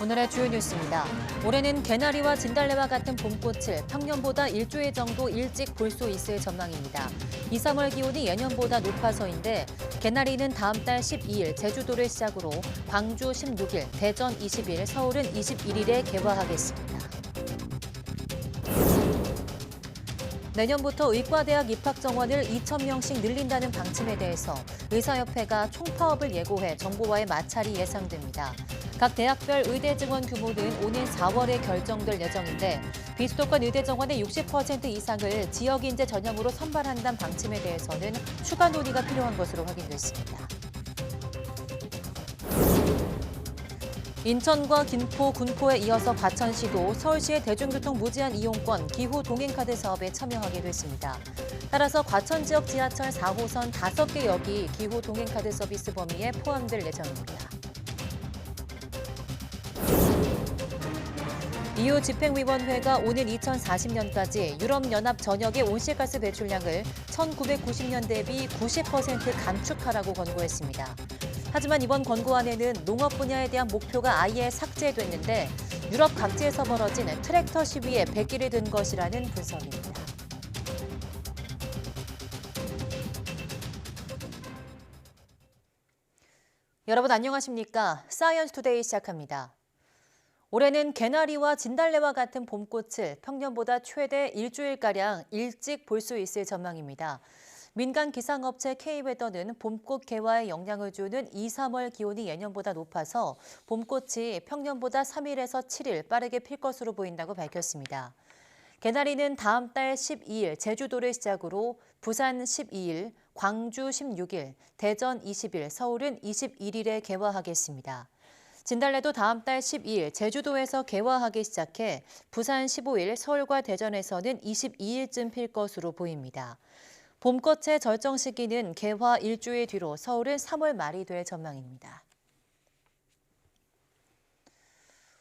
오늘의 주요 뉴스입니다. 올해는 개나리와 진달래와 같은 봄꽃을 평년보다 일주일 정도 일찍 볼 수 있을 전망입니다. 2, 3월 기온이 예년보다 높아서인데 개나리는 다음 달 12일 제주도를 시작으로 광주 16일, 대전 20일, 서울은 21일에 개화하겠습니다. 내년부터 의과대학 입학 정원을 2,000명씩 늘린다는 방침에 대해서 의사협회가 총파업을 예고해 정부와의 마찰이 예상됩니다. 각 대학별 의대 증원 규모는 오는 4월에 결정될 예정인데 비수도권 의대 정원의 60% 이상을 지역인재 전형으로 선발한다는 방침에 대해서는 추가 논의가 필요한 것으로 확인됐습니다. 인천과 김포, 군포에 이어서 과천시도 서울시의 대중교통 무제한 이용권 기후 동행카드 사업에 참여하게 됐습니다. 따라서 과천 지역 지하철 4호선 5개 역이 기후 동행카드 서비스 범위에 포함될 예정입니다. EU 집행위원회가 오는 2040년까지 유럽연합 전역의 온실가스 배출량을 1990년 대비 90% 감축하라고 권고했습니다. 하지만 이번 권고안에는 농업 분야에 대한 목표가 아예 삭제됐는데 유럽 각지에서 벌어진 트랙터 시위에 백기를 든 것이라는 분석입니다. 여러분 안녕하십니까? 사이언스 투데이 시작합니다. 올해는 개나리와 진달래와 같은 봄꽃을 평년보다 최대 일주일가량 일찍 볼 수 있을 전망입니다. 민간 기상업체 K웨더는 봄꽃 개화에 영향을 주는 2, 3월 기온이 예년보다 높아서 봄꽃이 평년보다 3일에서 7일 빠르게 필 것으로 보인다고 밝혔습니다. 개나리는 다음 달 12일 제주도를 시작으로 부산 12일, 광주 16일, 대전 20일, 서울은 21일에 개화하겠습니다. 진달래도 다음 달 12일 제주도에서 개화하기 시작해 부산 15일, 서울과 대전에서는 22일쯤 필 것으로 보입니다. 봄꽃의 절정 시기는 개화 일주일 뒤로 서울은 3월 말이 될 전망입니다.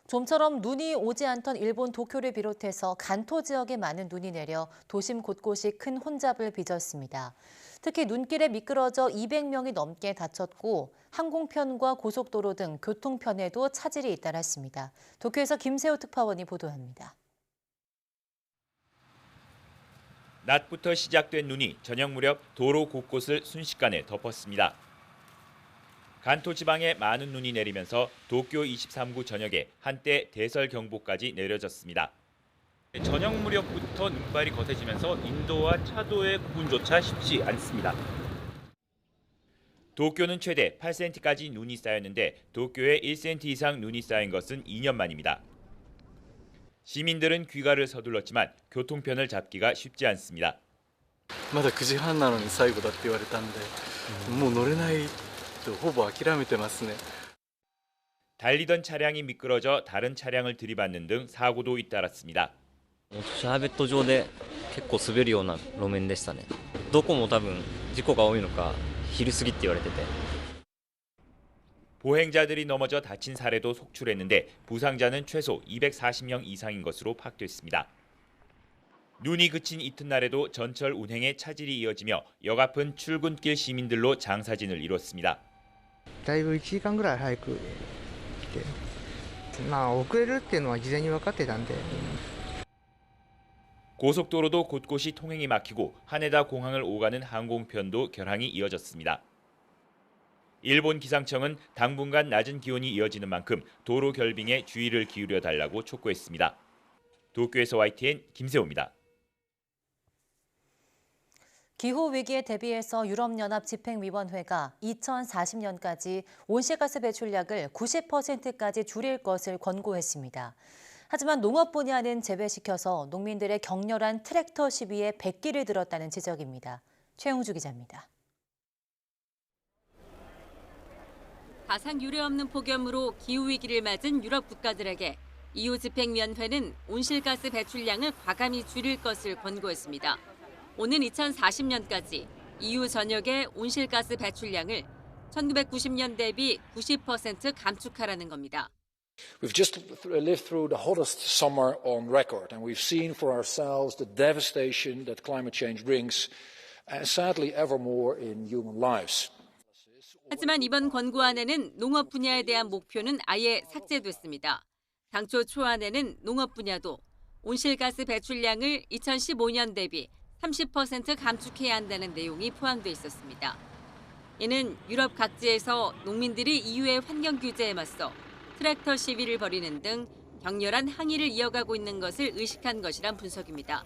좀처럼 눈이 오지 않던 일본 도쿄를 비롯해서 간토 지역에 많은 눈이 내려 도심 곳곳이 큰 혼잡을 빚었습니다. 특히 눈길에 미끄러져 200명이 넘게 다쳤고 항공편과 고속도로 등 교통편에도 차질이 잇따랐습니다. 도쿄에서 김세호 특파원이 보도합니다. 낮부터 시작된 눈이 저녁 무렵 도로 곳곳을 순식간에 덮었습니다. 간토 지방에 많은 눈이 내리면서 도쿄 23구 전역에 한때 대설 경보까지 내려졌습니다. 저녁 무렵부터 눈발이 거세지면서 인도와 차도의 구분조차 쉽지 않습니다. 도쿄는 최대 8cm까지 눈이 쌓였는데 도쿄에 1cm 이상 눈이 쌓인 것은 2년 만입니다. 시민들은 귀가를 서둘렀지만 교통편을 잡기가 쉽지 않습니다. まだ9時半なのに最後だって言われたんで、もう乗れないとほぼ諦めてますね。 달리던 차량이 미끄러져 다른 차량을 들이받는 등 사고도 잇따랐습니다. シャーベット上で結構滑るような路面でしたね。どこも多分事故が多いのか昼過ぎって言われてて。 보행자들이 넘어져 다친 사례도 속출했는데 부상자는 최소 240명 이상인 것으로 파악됐습니다. 눈이 그친 이튿날에도 전철 운행에 차질이 이어지며 역 앞은 출근길 시민들로 장사진을 이뤘습니다. だいぶ1時間ぐらい早く来て、遅れるっていうのは事前に分かってたんで。 고속도로도 곳곳이 통행이 막히고 하네다 공항을 오가는 항공편도 결항이 이어졌습니다. 일본 기상청은 당분간 낮은 기온이 이어지는 만큼 도로 결빙에 주의를 기울여 달라고 촉구했습니다. 도쿄에서 YTN 김세호입니다. 기후위기에 대비해서 유럽연합 집행위원회가 2040년까지 온실가스 배출량을 90%까지 줄일 것을 권고했습니다. 하지만 농업 분야는 제외시켜서 농민들의 격렬한 트랙터 시위에 백기를 들었다는 지적입니다. 최영주 기자입니다. 가상 유례 없는 폭염으로 기후위기를 맞은 유럽 국가들에게 EU 집행위원회는 온실가스 배출량을 과감히 줄일 것을 권고했습니다. 오는 2040년까지 EU 전역의 온실가스 배출량을 1990년 대비 90% 감축하라는 겁니다. We've just lived through the hottest summer on record, and we've seen for ourselves the devastation that climate change brings, and sadly ever more in human lives. 하지만 이번 권고안에는 농업 분야에 대한 목표는 아예 삭제됐습니다. 당초 초안에는 농업 분야도 온실가스 배출량을 2015년 대비 30% 감축해야 한다는 내용이 포함돼 있었습니다. 이는 유럽 각지에서 농민들이 EU의 환경 규제에 맞서 트랙터 시위를 벌이는 등 격렬한 항의를 이어가고 있는 것을 의식한 것이란 분석입니다.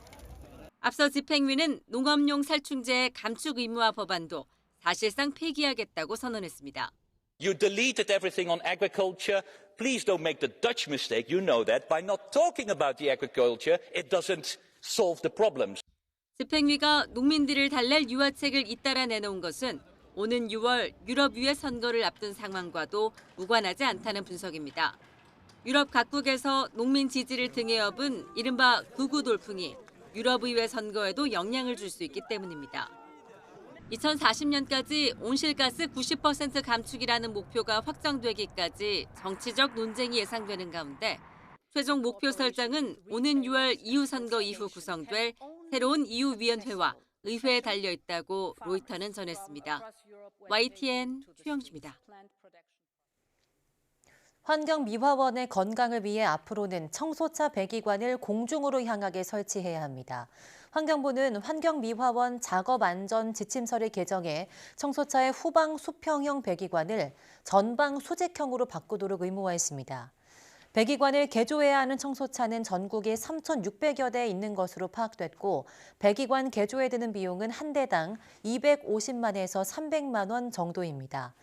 앞서 집행위는 농업용 살충제 감축 의무화 법안도 사실상 폐기하겠다고 선언했습니다. You deleted everything on agriculture. Please don't make the Dutch mistake. You know that by not talking about the agriculture, it doesn't solve the problems. 집행위가 농민들을 달랠 유화책을 잇따라 내놓은 것은 오는 6월 유럽의회 선거를 앞둔 상황과도 무관하지 않다는 분석입니다. 유럽 각국에서 농민 지지를 등에 업은 이른바 극우 돌풍이 유럽의회 선거에도 영향을 줄 수 있기 때문입니다. 2040년까지 온실가스 90% 감축이라는 목표가 확정되기까지 정치적 논쟁이 예상되는 가운데 최종 목표 설정은 오는 6월 EU 선거 이후 구성될 새로운 EU 위원회와 의회에 달려 있다고 로이터는 전했습니다. YTN 최영주입니다. 환경미화원의 건강을 위해 앞으로는 청소차 배기관을 공중으로 향하게 설치해야 합니다. 환경부는 환경미화원 작업안전지침서를 개정해 청소차의 후방 수평형 배기관을 전방 수직형으로 바꾸도록 의무화했습니다. 배기관을 개조해야 하는 청소차는 전국에 3,600여 대 있는 것으로 파악됐고 배기관 개조에 드는 비용은 한 대당 250만에서 300만 원 정도입니다.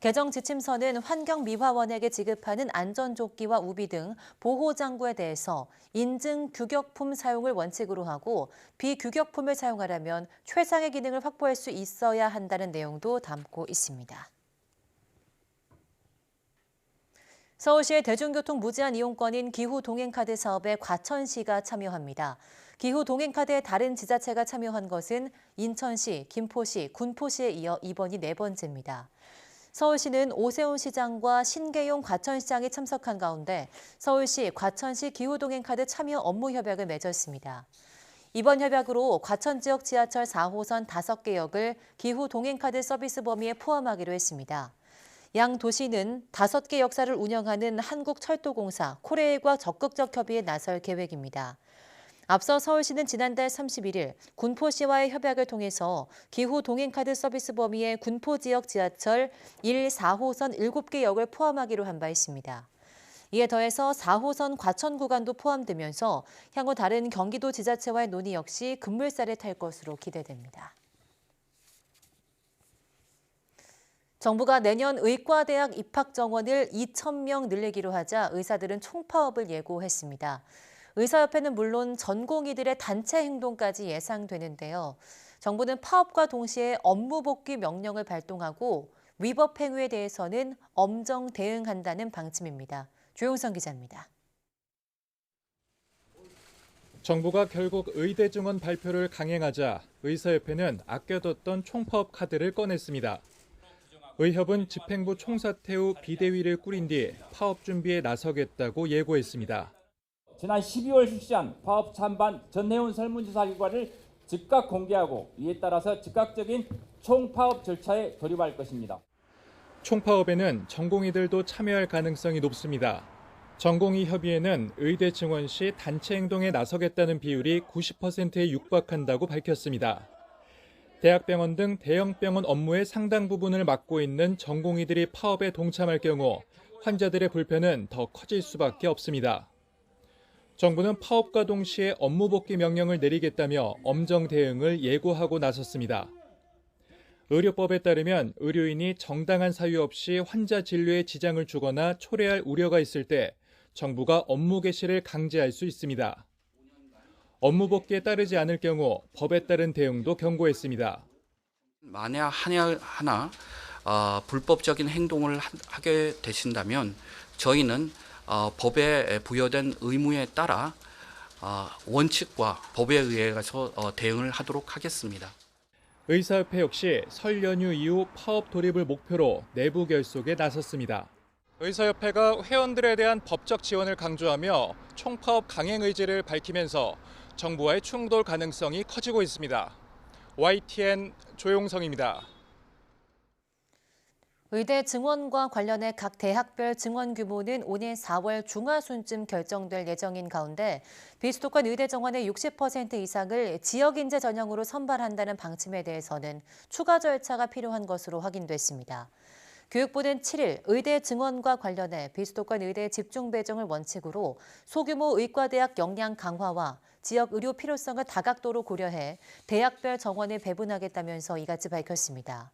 개정 지침서는 환경미화원에게 지급하는 안전조끼와 우비 등 보호장구에 대해서 인증 규격품 사용을 원칙으로 하고 비규격품을 사용하려면 최상의 기능을 확보할 수 있어야 한다는 내용도 담고 있습니다. 서울시의 대중교통 무제한 이용권인 기후동행카드 사업에 과천시가 참여합니다. 기후동행카드에 다른 지자체가 참여한 것은 인천시, 김포시, 군포시에 이어 이번이 네 번째입니다. 서울시는 오세훈 시장과 신계용 과천시장이 참석한 가운데 서울시, 과천시 기후동행카드 참여 업무 협약을 맺었습니다. 이번 협약으로 과천 지역 지하철 4호선 5개 역을 기후동행카드 서비스 범위에 포함하기로 했습니다. 양 도시는 5개 역사를 운영하는 한국철도공사, 코레일과 적극적 협의에 나설 계획입니다. 앞서 서울시는 지난달 31일 군포시와의 협약을 통해서 기후 동행카드 서비스 범위에 군포 지역 지하철 1, 4호선 7개 역을 포함하기로 한 바 있습니다. 이에 더해서 4호선 과천 구간도 포함되면서 향후 다른 경기도 지자체와의 논의 역시 급물살에 탈 것으로 기대됩니다. 정부가 내년 의과대학 입학 정원을 2,000명 늘리기로 하자 의사들은 총파업을 예고했습니다. 의사협회는 물론 전공의들의 단체 행동까지 예상되는데요. 정부는 파업과 동시에 업무 복귀 명령을 발동하고 위법 행위에 대해서는 엄정 대응한다는 방침입니다. 조용선 기자입니다. 정부가 결국 의대 증원 발표를 강행하자 의사협회는 아껴뒀던 총파업 카드를 꺼냈습니다. 의협은 집행부 총사퇴 후 비대위를 꾸린 뒤 파업 준비에 나서겠다고 예고했습니다. 지난 12월 실시한 파업 찬반 전해운 설문조사 결과를 즉각 공개하고 이에 따라서 즉각적인 총파업 절차에 돌입할 것입니다. 총파업에는 전공의들도 참여할 가능성이 높습니다. 전공의 협의회는 의대 증원 시 단체 행동에 나서겠다는 비율이 90%에 육박한다고 밝혔습니다. 대학병원 등 대형 병원 업무의 상당 부분을 맡고 있는 전공의들이 파업에 동참할 경우 환자들의 불편은 더 커질 수밖에 없습니다. 정부는 파업과 동시에 업무 복귀 명령을 내리겠다며 엄정 대응을 예고하고 나섰습니다. 의료법에 따르면 의료인이 정당한 사유 없이 환자 진료에 지장을 주거나 초래할 우려가 있을 때 정부가 업무 개시를 강제할 수 있습니다. 업무 복귀에 따르지 않을 경우 법에 따른 대응도 경고했습니다. 만약 하나 불법적인 행동을 하게 되신다면 저희는 법에 부여된 의무에 따라 원칙과 법에 의해서 대응을 하도록 하겠습니다. 의사협회 역시 설 연휴 이후 파업 돌입을 목표로 내부 결속에 나섰습니다. 의사협회가 회원들에 대한 법적 지원을 강조하며 총파업 강행 의지를 밝히면서 정부와의 충돌 가능성이 커지고 있습니다. YTN 조용성입니다. 의대 증원과 관련해 각 대학별 증원 규모는 오는 4월 중하순쯤 결정될 예정인 가운데 비수도권 의대 정원의 60% 이상을 지역인재 전형으로 선발한다는 방침에 대해서는 추가 절차가 필요한 것으로 확인됐습니다. 교육부는 7일 의대 증원과 관련해 비수도권 의대 집중 배정을 원칙으로 소규모 의과대학 역량 강화와 지역 의료 필요성을 다각도로 고려해 대학별 정원을 배분하겠다면서 이같이 밝혔습니다.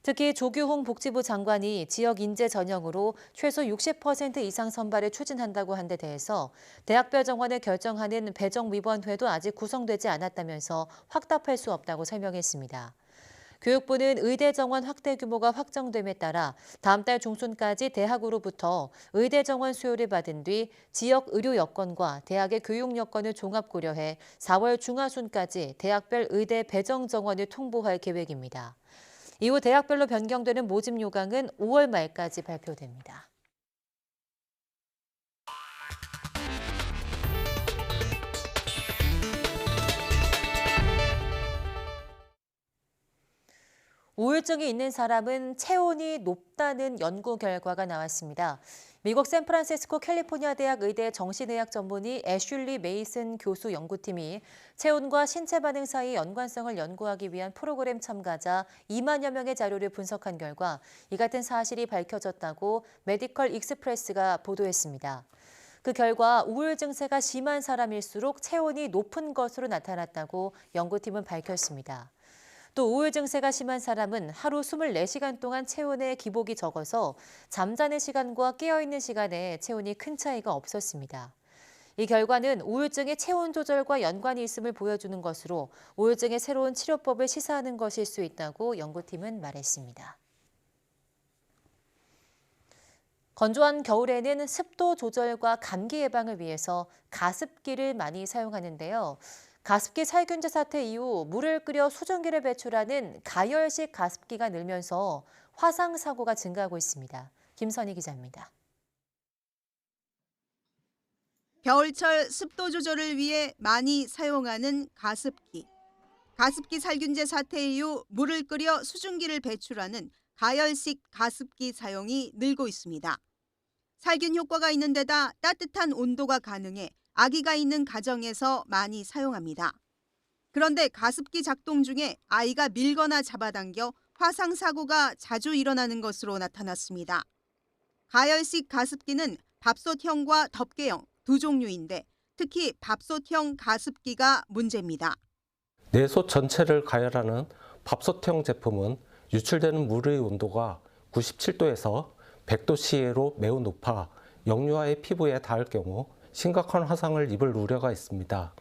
특히 조규홍 복지부 장관이 지역 인재 전형으로 최소 60% 이상 선발을 추진한다고 한 데 대해서 대학별 정원을 결정하는 배정위원회도 아직 구성되지 않았다면서 확답할 수 없다고 설명했습니다. 교육부는 의대 정원 확대 규모가 확정됨에 따라 다음 달 중순까지 대학으로부터 의대 정원 수요를 받은 뒤 지역 의료 여건과 대학의 교육 여건을 종합 고려해 4월 중하순까지 대학별 의대 배정 정원을 통보할 계획입니다. 이후 대학별로 변경되는 모집 요강은 5월 말까지 발표됩니다. 우울증이 있는 사람은 체온이 높다는 연구 결과가 나왔습니다. 미국 샌프란시스코 캘리포니아 대학 의대 정신의학 전문의 애슐리 메이슨 교수 연구팀이 체온과 신체 반응 사이 연관성을 연구하기 위한 프로그램 참가자 2만여 명의 자료를 분석한 결과 이 같은 사실이 밝혀졌다고 메디컬 익스프레스가 보도했습니다. 그 결과 우울 증세가 심한 사람일수록 체온이 높은 것으로 나타났다고 연구팀은 밝혔습니다. 또 우울 증세가 심한 사람은 하루 24시간 동안 체온의 기복이 적어서 잠자는 시간과 깨어있는 시간에 체온이 큰 차이가 없었습니다. 이 결과는 우울증의 체온 조절과 연관이 있음을 보여주는 것으로 우울증의 새로운 치료법을 시사하는 것일 수 있다고 연구팀은 말했습니다. 건조한 겨울에는 습도 조절과 감기 예방을 위해서 가습기를 많이 사용하는데요. 가습기 살균제 사태 이후 물을 끓여 수증기를 배출하는 가열식 가습기가 늘면서 화상 사고가 증가하고 있습니다. 김선희 기자입니다. 겨울철 습도 조절을 위해 많이 사용하는 가습기. 가습기 살균제 사태 이후 물을 끓여 수증기를 배출하는 가열식 가습기 사용이 늘고 있습니다. 살균 효과가 있는 데다 따뜻한 온도가 가능해 아기가 있는 가정에서 많이 사용합니다. 그런데 가습기 작동 중에 아이가 밀거나 잡아당겨 화상 사고가 자주 일어나는 것으로 나타났습니다. 가열식 가습기는 밥솥형과 덮개형 두 종류인데 특히 밥솥형 가습기가 문제입니다. 내솥 전체를 가열하는 밥솥형 제품은 유출되는 물의 온도가 97도에서 100도씨로 매우 높아 영유아의 피부에 닿을 경우 심각한 화상을 입을 우려가 있습니다.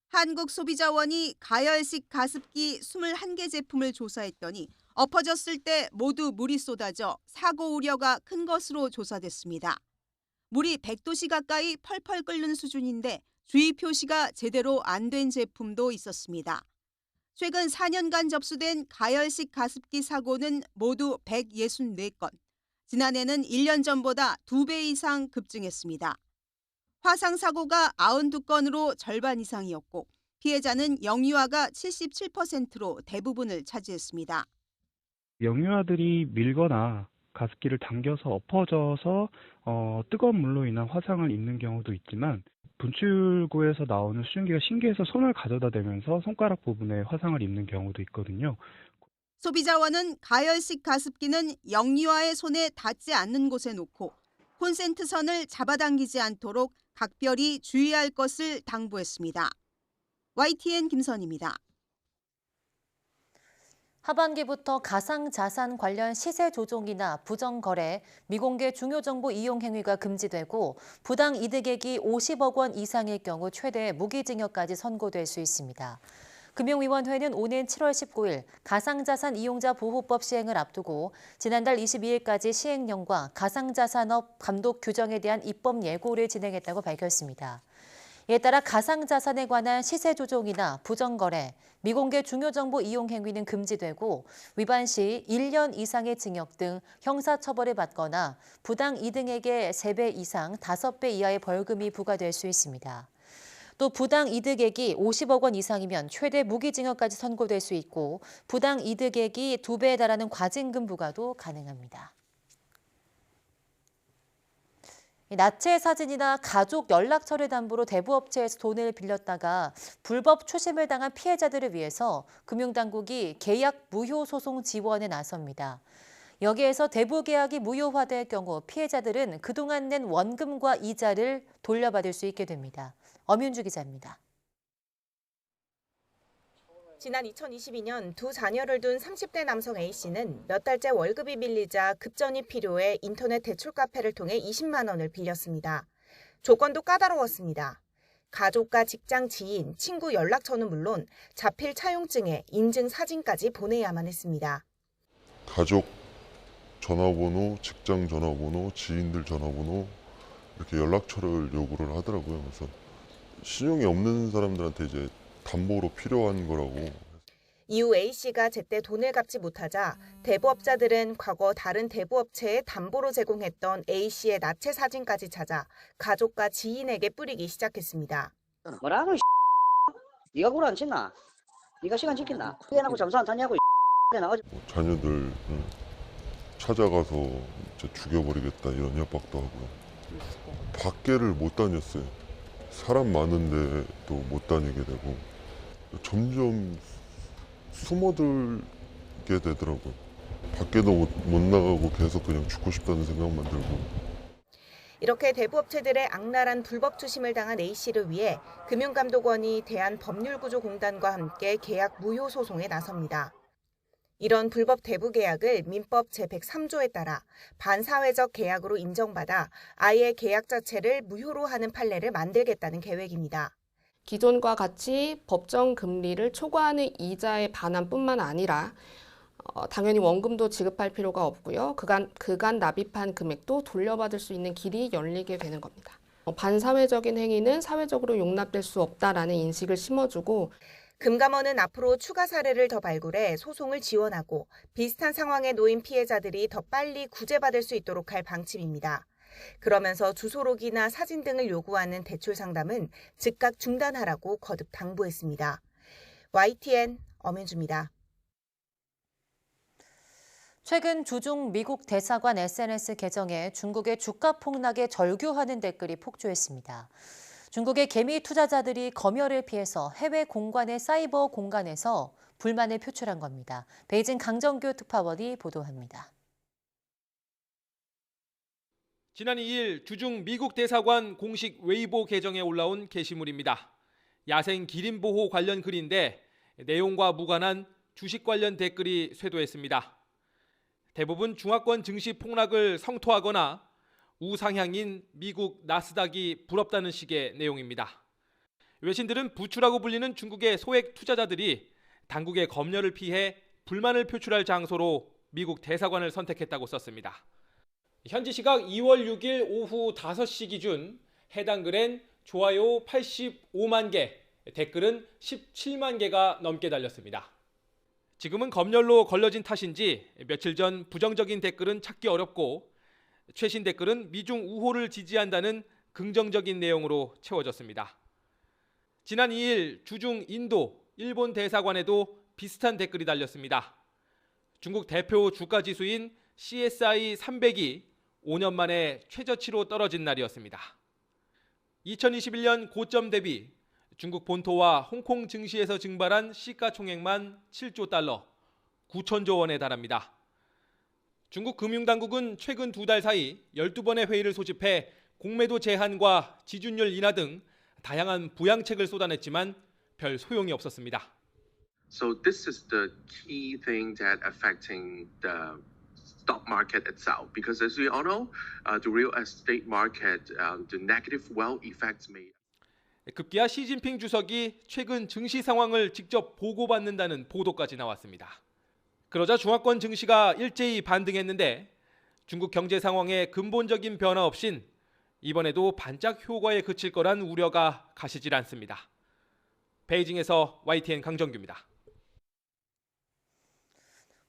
한국소비자원이 가열식 가습기 21개 제품을 조사했더니 엎어졌을 때 모두 물이 쏟아져 사고 우려가 큰 것으로 조사됐습니다. 물이 100도씨 가까이 펄펄 끓는 수준인데 주의 표시가 제대로 안 된 제품도 있었습니다. 최근 4년간 접수된 가열식 가습기 사고는 모두 164건. 지난해는 1년 전보다 2배 이상 급증했습니다. 화상 사고가 92건으로 절반 이상이었고 피해자는 영유아가 77%로 대부분을 차지했습니다. 영유아들이 밀거나 가습기를 당겨서 엎어져서 뜨거운 물로 인한 화상을 입는 경우도 있지만 분출구에서 나오는 수증기가 신기해서 손을 가져다 대면서 손가락 부분에 화상을 입는 경우도 있거든요. 소비자원은 가열식 가습기는 영유아의 손에 닿지 않는 곳에 놓고 콘센트 선을 잡아당기지 않도록 각별히 주의할 것을 당부했습니다. YTN 김선희입니다. 하반기부터 가상자산 관련 시세 조종이나 부정거래, 미공개 중요정보 이용 행위가 금지되고 부당 이득액이 50억 원 이상일 경우 최대 무기징역까지 선고될 수 있습니다. 금융위원회는 오는 7월 19일 가상자산 이용자 보호법 시행을 앞두고 지난달 22일까지 시행령과 가상자산업 감독 규정에 대한 입법 예고를 진행했다고 밝혔습니다. 이에 따라 가상자산에 관한 시세 조종이나 부정거래, 미공개 중요정보 이용 행위는 금지되고 위반 시 1년 이상의 징역 등 형사처벌을 받거나 부당 이득액의 3배 이상 5배 이하의 벌금이 부과될 수 있습니다. 또 부당 이득액이 50억 원 이상이면 최대 무기징역까지 선고될 수 있고 부당 이득액이 2배에 달하는 과징금 부과도 가능합니다. 나체 사진이나 가족 연락처를 담보로 대부업체에서 돈을 빌렸다가 불법 추심을 당한 피해자들을 위해서 금융당국이 계약 무효 소송 지원에 나섭니다. 여기에서 대부 계약이 무효화될 경우 피해자들은 그동안 낸 원금과 이자를 돌려받을 수 있게 됩니다. 엄윤주 기자입니다. 지난 2022년 두 자녀를 둔 30대 남성 A씨는 몇 달째 월급이 밀리자 급전이 필요해 인터넷 대출 카페를 통해 20만 원을 빌렸습니다. 조건도 까다로웠습니다. 가족과 직장 지인, 친구 연락처는 물론 자필 차용증에 인증 사진까지 보내야만 했습니다. 가족 전화번호, 직장 전화번호, 지인들 전화번호 이렇게 연락처를 요구를 하더라고요. 그래서 신용이 없는 사람들한테 이제 담보로 필요한 거라고. 이후 A씨가 제때 돈을 갚지 못하자 대부업자들은 과거 다른 대부업체에 담보로 제공했던 A씨의 나체 사진까지 찾아 가족과 지인에게 뿌리기 시작했습니다. 뭐라고 네가 구라 안 친나? 네가 시간 지킨다. 피해나고 점수 안 타냐고 자녀들 찾아가서 이제 죽여버리겠다 이런 협박도 하고요. 밖에를 못 다녔어요. 사람 많은데도 못 다니게 되고 점점 숨어들게 되더라고요. 밖에도 못 나가고 계속 그냥 죽고 싶다는 생각만 들고. 이렇게 대부업체들의 악랄한 불법 추심을 당한 A씨를 위해 금융감독원이 대한법률구조공단과 함께 계약 무효 소송에 나섭니다. 이런 불법 대부 계약을 민법 제103조에 따라 반사회적 계약으로 인정받아 아예 계약 자체를 무효로 하는 판례를 만들겠다는 계획입니다. 기존과 같이 법정 금리를 초과하는 이자의 반환뿐만 아니라 당연히 원금도 지급할 필요가 없고요. 그간 납입한 금액도 돌려받을 수 있는 길이 열리게 되는 겁니다. 반사회적인 행위는 사회적으로 용납될 수 없다라는 인식을 심어주고 금감원은 앞으로 추가 사례를 더 발굴해 소송을 지원하고 비슷한 상황에 놓인 피해자들이 더 빨리 구제받을 수 있도록 할 방침입니다. 그러면서 주소록이나 사진 등을 요구하는 대출 상담은 즉각 중단하라고 거듭 당부했습니다. YTN 엄윤주입니다. 최근 주중 미국 대사관 SNS 계정에 중국의 주가 폭락에 절규하는 댓글이 폭주했습니다. 중국의 개미 투자자들이 검열을 피해서 해외 공관의 사이버 공간에서 불만을 표출한 겁니다. 베이징 강정규 특파원이 보도합니다. 지난 2일 주중 미국 대사관 공식 웨이보 계정에 올라온 게시물입니다. 야생 기린 보호 관련 글인데 내용과 무관한 주식 관련 댓글이 쇄도했습니다. 대부분 중화권 증시 폭락을 성토하거나 우상향인 미국 나스닥이 부럽다는 식의 내용입니다. 외신들은 부추라고 불리는 중국의 소액 투자자들이 당국의 검열을 피해 불만을 표출할 장소로 미국 대사관을 선택했다고 썼습니다. 현지 시각 2월 6일 오후 5시 기준 해당 글엔 좋아요 85만 개, 댓글은 17만 개가 넘게 달렸습니다. 지금은 검열로 걸러진 탓인지 며칠 전 부정적인 댓글은 찾기 어렵고 최신 댓글은 미중 우호를 지지한다는 긍정적인 내용으로 채워졌습니다. 지난 2일 주중 인도, 일본 대사관에도 비슷한 댓글이 달렸습니다. 중국 대표 주가지수인 CSI 300이 5년 만에 최저치로 떨어진 날이었습니다. 2021년 고점 대비 중국 본토와 홍콩 증시에서 증발한 시가총액만 7조 달러, 9천조 원에 달합니다. 중국 금융당국은 최근 2달 사이 12번의 회의를 소집해 공매도 제한과 지준율 인하 등 다양한 부양책을 쏟아냈지만 별 소용이 없었습니다. So this is the key thing that affecting the stock market itself, because as we all know, the real estate market, the negative wealth effects may. 급기야 시진핑 주석이 최근 증시 상황을 직접 보고받는다는 보도까지 나왔습니다. 그러자 중화권 증시가 일제히 반등했는데 중국 경제 상황에 근본적인 변화 없인 이번에도 반짝 효과에 그칠 거란 우려가 가시질 않습니다. 베이징에서 YTN 강정규입니다.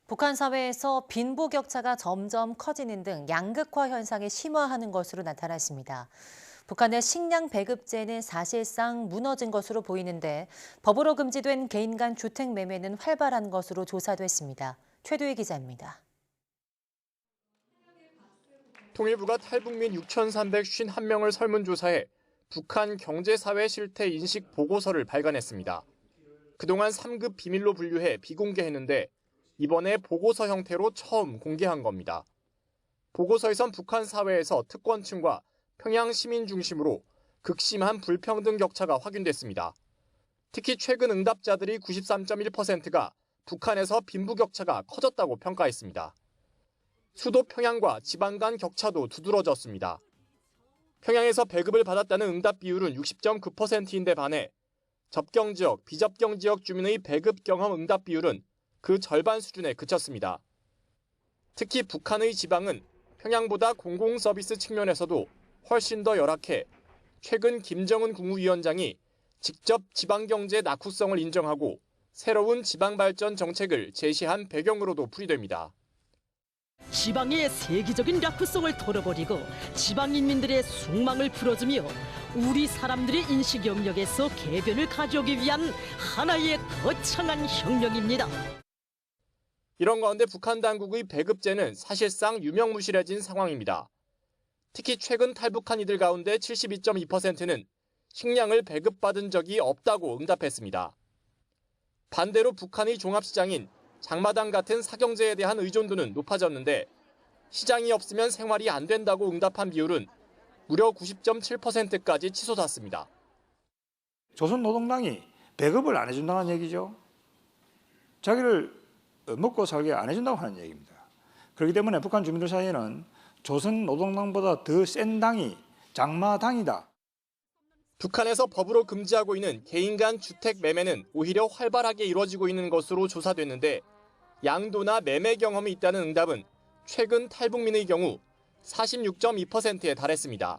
북한 사회에서 빈부격차가 점점 커지는 등 양극화 현상이 심화하는 것으로 나타났습니다. 북한의 식량 배급제는 사실상 무너진 것으로 보이는데 법으로 금지된 개인 간 주택 매매는 활발한 것으로 조사됐습니다. 최두희 기자입니다. 통일부가 탈북민 6,351명을 설문조사해 북한 경제사회 실태 인식 보고서를 발간했습니다. 그동안 3급 비밀로 분류해 비공개했는데 이번에 보고서 형태로 처음 공개한 겁니다. 보고서에선 북한 사회에서 특권층과 평양 시민 중심으로 극심한 불평등 격차가 확인됐습니다. 특히 최근 응답자들이 93.1%가 북한에서 빈부격차가 커졌다고 평가했습니다. 수도 평양과 지방 간 격차도 두드러졌습니다. 평양에서 배급을 받았다는 응답 비율은 60.9%인데 반해 접경지역, 비접경지역 주민의 배급 경험 응답 비율은 그 절반 수준에 그쳤습니다. 특히 북한의 지방은 평양보다 공공서비스 측면에서도 훨씬 더 열악해 최근 김정은 국무위원장이 직접 지방경제 낙후성을 인정하고 새로운 지방발전 정책을 제시한 배경으로도 풀이됩니다. 지방의 세계적인 낙후성을 털어버리고 지방인민들의 숙망을 풀어주며 우리 사람들의 인식 영역에서 개변을 가져오기 위한 하나의 거창한 혁명입니다. 이런 가운데 북한 당국의 배급제는 사실상 유명무실해진 상황입니다. 특히 최근 탈북한 이들 가운데 72.2%는 식량을 배급받은 적이 없다고 응답했습니다. 반대로 북한의 종합시장인 장마당 같은 사경제에 대한 의존도는 높아졌는데 시장이 없으면 생활이 안 된다고 응답한 비율은 무려 90.7%까지 치솟았습니다. 조선노동당이 배급을 안 해준다는 얘기죠. 자기를 먹고 살게 안 해준다고 하는 얘기입니다. 그렇기 때문에 북한 주민들 사이에는 조선노동당보다 더 센 당이 장마당이다. 북한에서 법으로 금지하고 있는 개인 간 주택 매매는 오히려 활발하게 이루어지고 있는 것으로 조사됐는데 양도나 매매 경험이 있다는 응답은 최근 탈북민의 경우 46.2%에 달했습니다.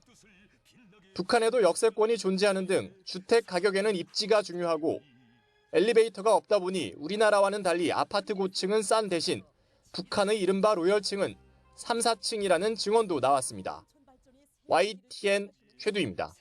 북한에도 역세권이 존재하는 등 주택 가격에는 입지가 중요하고 엘리베이터가 없다 보니 우리나라와는 달리 아파트 고층은 싼 대신 북한의 이른바 로열층은 3, 4층이라는 증언도 나왔습니다. YTN 최두입니다.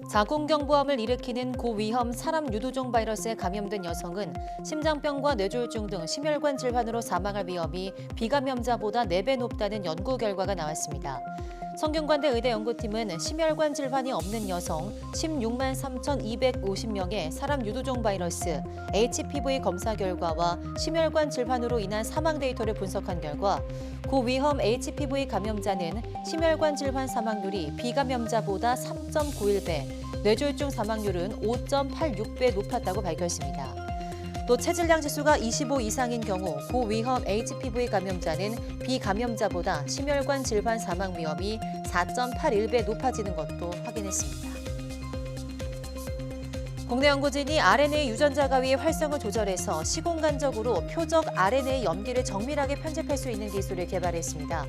자궁경부암을 일으키는 고위험 사람 유두종 바이러스에 감염된 여성은 심장병과 뇌졸중 등 심혈관 질환으로 사망할 위험이 비감염자보다 4배 높다는 연구 결과가 나왔습니다. 성균관대 의대 연구팀은 심혈관 질환이 없는 여성 16만 3,250명의 사람 유두종 바이러스 HPV 검사 결과와 심혈관 질환으로 인한 사망 데이터를 분석한 결과 고위험 HPV 감염자는 심혈관 질환 사망률이 비감염자보다 3.91배, 뇌졸중 사망률은 5.86배 높았다고 밝혔습니다. 또 체질량 지수가 25 이상인 경우 고위험 HPV 감염자는 비감염자보다 심혈관 질환 사망 위험이 4.81배 높아지는 것도 확인했습니다. 국내 연구진이 RNA 유전자 가위의 활성을 조절해서 시공간적으로 표적 RNA 염기를 정밀하게 편집할 수 있는 기술을 개발했습니다.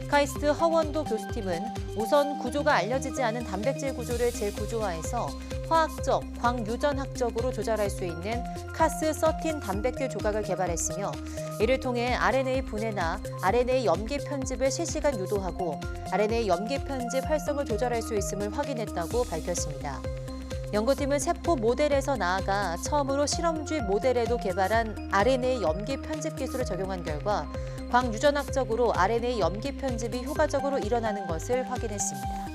카이스트 허원도 교수팀은 우선 구조가 알려지지 않은 단백질 구조를 재구조화해서 화학적, 광유전학적으로 조절할 수 있는 카스13 단백질 조각을 개발했으며 이를 통해 RNA 분해나 RNA 염기 편집을 실시간 유도하고 RNA 염기 편집 활성을 조절할 수 있음을 확인했다고 밝혔습니다. 연구팀은 세포 모델에서 나아가 처음으로 실험주의 모델에도 개발한 RNA 염기 편집 기술을 적용한 결과 광유전학적으로 RNA 염기 편집이 효과적으로 일어나는 것을 확인했습니다.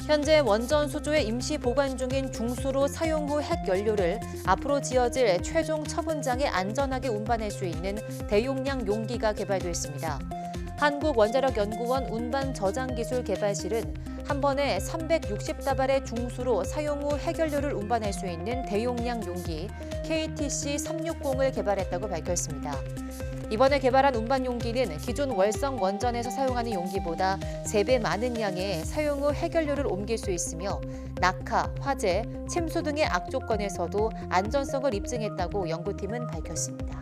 현재 원전 수조에 임시 보관 중인 중수로 사용 후 핵 연료를 앞으로 지어질 최종 처분장에 안전하게 운반할 수 있는 대용량 용기가 개발됐습니다. 한국원자력연구원 운반저장기술개발실은 한 번에 360다발의 중수로 사용 후 핵연료를 운반할 수 있는 대용량 용기 KTC360을 개발했다고 밝혔습니다. 이번에 개발한 운반 용기는 기존 월성 원전에서 사용하는 용기보다 3배 많은 양의 사용 후 핵연료를 옮길 수 있으며 낙하, 화재, 침수 등의 악조건에서도 안전성을 입증했다고 연구팀은 밝혔습니다.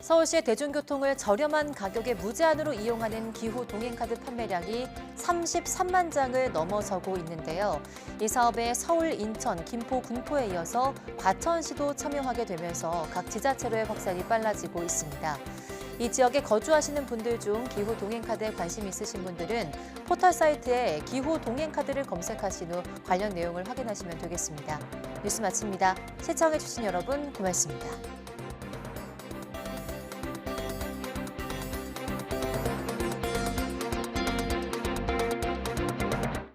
서울시의 대중교통을 저렴한 가격에 무제한으로 이용하는 기후 동행카드 판매량이 33만 장을 넘어서고 있는데요. 이 사업에 서울, 인천, 김포, 군포에 이어서 과천시도 참여하게 되면서 각 지자체로의 확산이 빨라지고 있습니다. 이 지역에 거주하시는 분들 중 기후 동행카드에 관심 있으신 분들은 포털 사이트에 기후 동행카드를 검색하신 후 관련 내용을 확인하시면 되겠습니다. 뉴스 마칩니다. 시청해주신 여러분 고맙습니다.